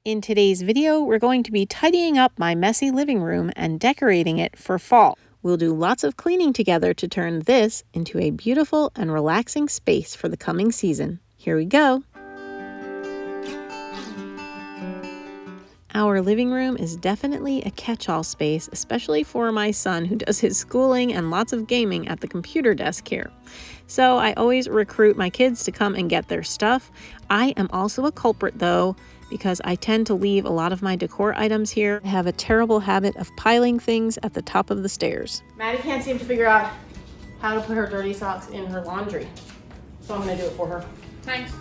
In today's video, we're going to be tidying up my messy living room and decorating it for fall. We'll do lots of cleaning together to turn this into a beautiful and relaxing space for the coming season. Here we go. Our living room is definitely a catch-all space, especially for my son who does his schooling and lots of gaming at the computer desk here. So I always recruit my kids to come and get their stuff. I am also a culprit though, because I tend to leave a lot of my decor items here. I have a terrible habit of piling things at the top of the stairs. Maddie can't seem to figure out how to put her dirty socks in her laundry, so I'm gonna do it for her. Thanks.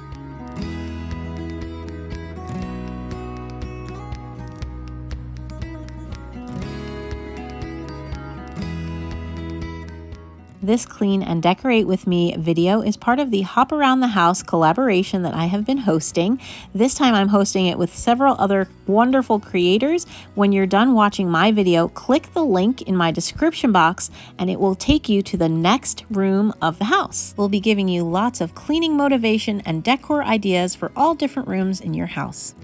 This Clean and Decorate With Me video is part of the Hop Around the House collaboration that I have been hosting. This time I'm hosting it with several other wonderful creators. When you're done watching my video, click the link in my description box and it will take you to the next room of the house. We'll be giving you lots of cleaning motivation and decor ideas for all different rooms in your house.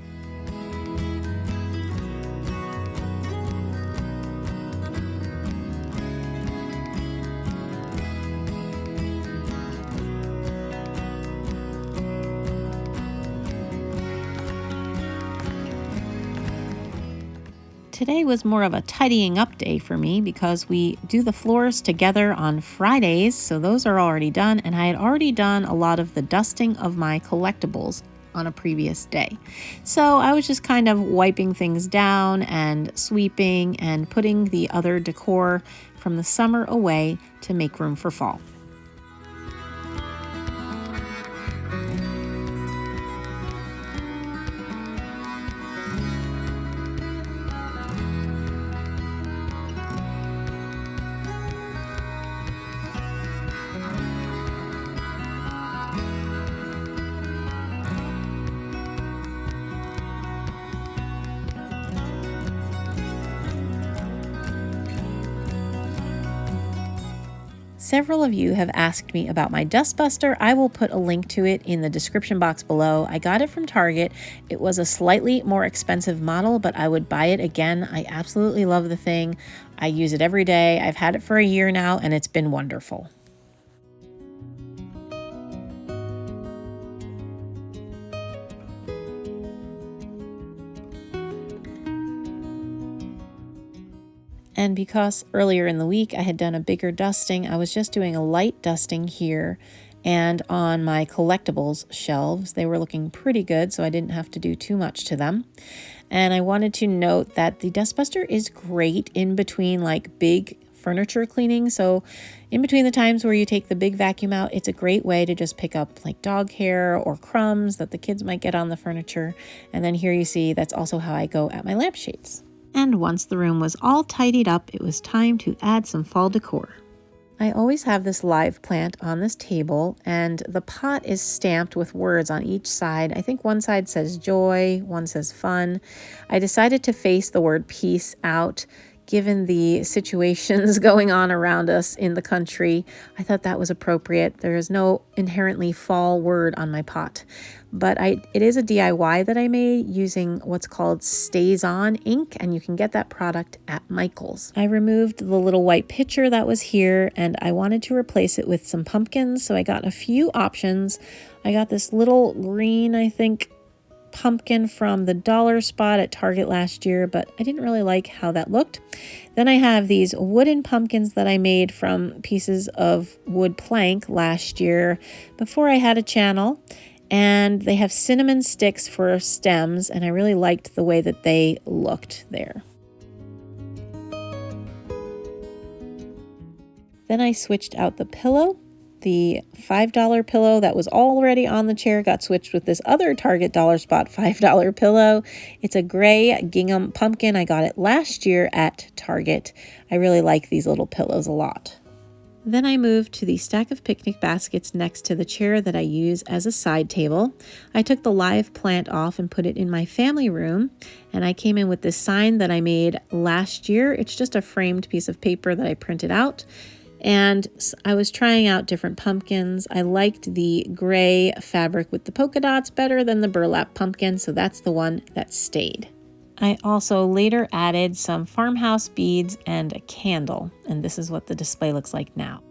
Today was more of a tidying up day for me because we do the floors together on Fridays, so those are already done, and I had already done a lot of the dusting of my collectibles on a previous day. So I was just kind of wiping things down and sweeping and putting the other decor from the summer away to make room for fall. Several of you have asked me about my dustbuster. I will put a link to it in the description box below. I got it from Target. It was a slightly more expensive model, but I would buy it again. I absolutely love the thing. I use it every day. I've had it for a year now, and it's been wonderful. And because earlier in the week I had done a bigger dusting, I was just doing a light dusting here and on my collectibles shelves. They were looking pretty good, so I didn't have to do too much to them. And I wanted to note that the dustbuster is great in between like big furniture cleaning. So in between the times where you take the big vacuum out, it's a great way to just pick up like dog hair or crumbs that the kids might get on the furniture. And then here you see that's also how I go at my lampshades. And once the room was all tidied up, it was time to add some fall decor. I always have this live plant on this table, and the pot is stamped with words on each side. I think one side says joy, one says fun. I decided to face the word peace out. Given the situations going on around us in the country, I thought that was appropriate. There is no inherently fall word on my pot, but it is a DIY that I made using what's called Stays On ink, and you can get that product at Michael's. I removed the little white pitcher that was here, and I wanted to replace it with some pumpkins, so I got a few options. I got this little green, I think, pumpkin from the dollar spot at Target last year, but I didn't really like how that looked. Then I have these wooden pumpkins that I made from pieces of wood plank last year before I had a channel, and they have cinnamon sticks for stems, and I really liked the way that they looked there. Then I switched out the pillow. The $5 pillow that was already on the chair got switched with this other Target dollar spot $5 pillow. It's a gray gingham pumpkin. I got it last year at Target. I really like these little pillows a lot. Then I moved to the stack of picnic baskets next to the chair that I use as a side table. I took the live plant off and put it in my family room, and I came in with this sign that I made last year. It's just a framed piece of paper that I printed out. And I was trying out different pumpkins. I liked the gray fabric with the polka dots better than the burlap pumpkin, so that's the one that stayed. I also later added some farmhouse beads and a candle, and this is what the display looks like now.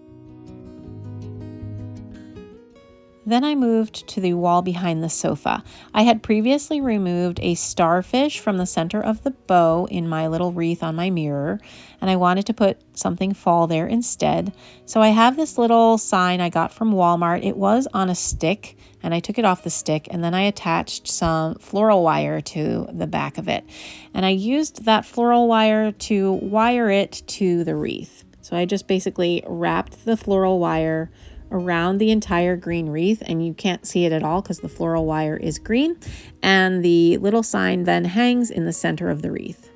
Then I moved to the wall behind the sofa. I had previously removed a starfish from the center of the bow in my little wreath on my mirror, and I wanted to put something fall there instead. So I have this little sign I got from Walmart. It was on a stick, and I took it off the stick, and then I attached some floral wire to the back of it. And I used that floral wire to wire it to the wreath. So I just basically wrapped the floral wire around the entire green wreath, and you can't see it at all because the floral wire is green, and the little sign then hangs in the center of the wreath.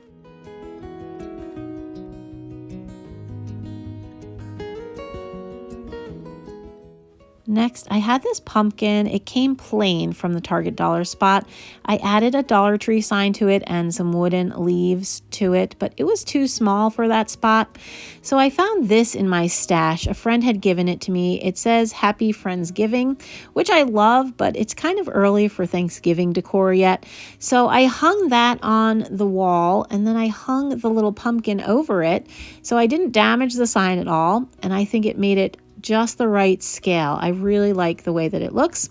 Next, I had this pumpkin. It came plain from the Target dollar spot. I added a Dollar Tree sign to it and some wooden leaves to it, but it was too small for that spot. So I found this in my stash. A friend had given it to me. It says Happy Friendsgiving, which I love, but it's kind of early for Thanksgiving decor yet. So I hung that on the wall, and then I hung the little pumpkin over it. So I didn't damage the sign at all, and I think it made it just the right scale. I really like the way that it looks.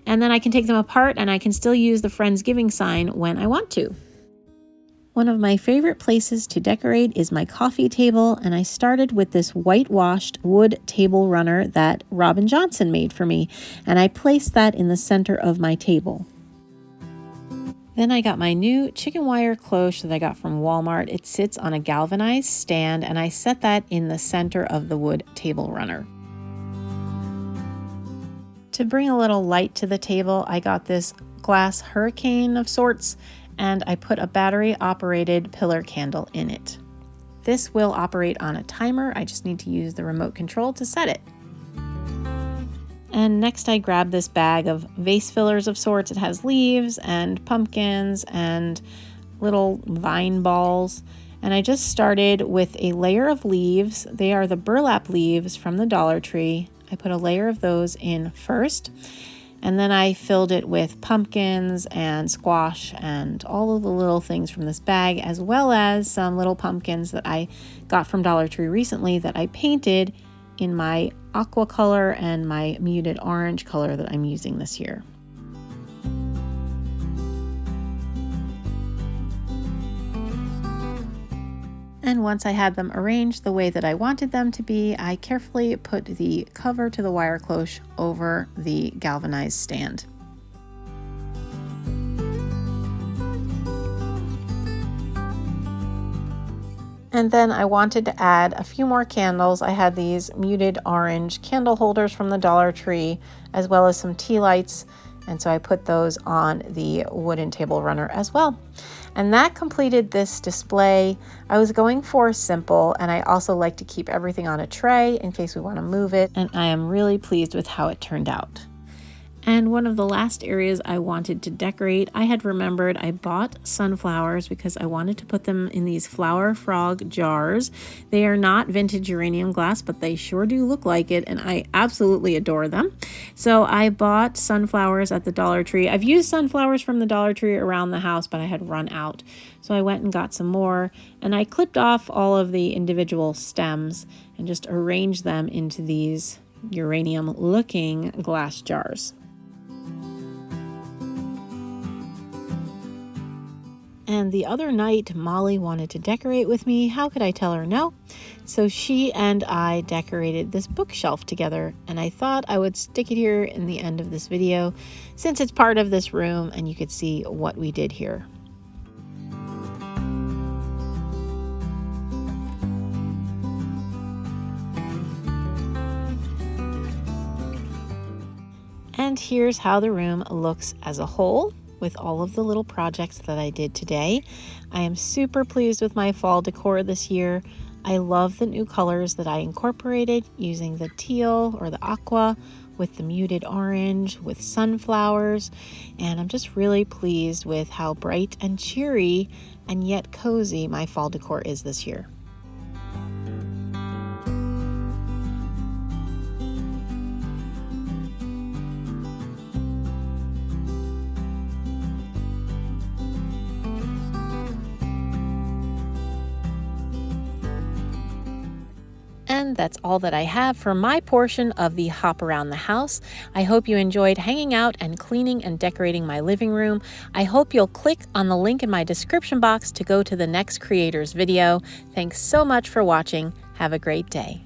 And then I can take them apart and I can still use the Friendsgiving sign when I want to. One of my favorite places to decorate is my coffee table, and I started with this whitewashed wood table runner that Robin Johnson made for me, and I placed that in the center of my table. Then I got my new chicken wire cloche that I got from Walmart. It sits on a galvanized stand, and I set that in the center of the wood table runner. To bring a little light to the table, I got this glass hurricane of sorts, and I put a battery-operated pillar candle in it. This will operate on a timer. I just need to use the remote control to set it. And next I grabbed this bag of vase fillers of sorts. It has leaves and pumpkins and little vine balls. And I just started with a layer of leaves. They are the burlap leaves from the Dollar Tree. I put a layer of those in first, and then I filled it with pumpkins and squash and all of the little things from this bag, as well as some little pumpkins that I got from Dollar Tree recently that I painted in my aqua color and my muted orange color that I'm using this year. And once I had them arranged the way that I wanted them to be, I carefully put the cover to the wire cloche over the galvanized stand. And then I wanted to add a few more candles. I had these muted orange candle holders from the Dollar Tree, as well as some tea lights. And so I put those on the wooden table runner as well. And that completed this display. I was going for simple, and I also like to keep everything on a tray in case we want to move it. And I am really pleased with how it turned out. And one of the last areas I wanted to decorate, I had remembered I bought sunflowers because I wanted to put them in these flower frog jars. They are not vintage uranium glass, but they sure do look like it, and I absolutely adore them. So I bought sunflowers at the Dollar Tree. I've used sunflowers from the Dollar Tree around the house, but I had run out. So I went and got some more, and I clipped off all of the individual stems and just arranged them into these uranium-looking glass jars. And the other night, Molly wanted to decorate with me. How could I tell her no? So she and I decorated this bookshelf together, and I thought I would stick it here in the end of this video since it's part of this room and you could see what we did here. And here's how the room looks as a whole, with all of the little projects that I did today. I am super pleased with my fall decor this year. I love the new colors that I incorporated using the teal or the aqua with the muted orange with sunflowers, and I'm just really pleased with how bright and cheery and yet cozy my fall decor is this year. everyone, that's all that I have for my portion of the hop around the house. I hope you enjoyed hanging out and cleaning and decorating my living room. I hope you'll click on the link in my description box to go to the next creator's video. Thanks so much for watching. Have a great day.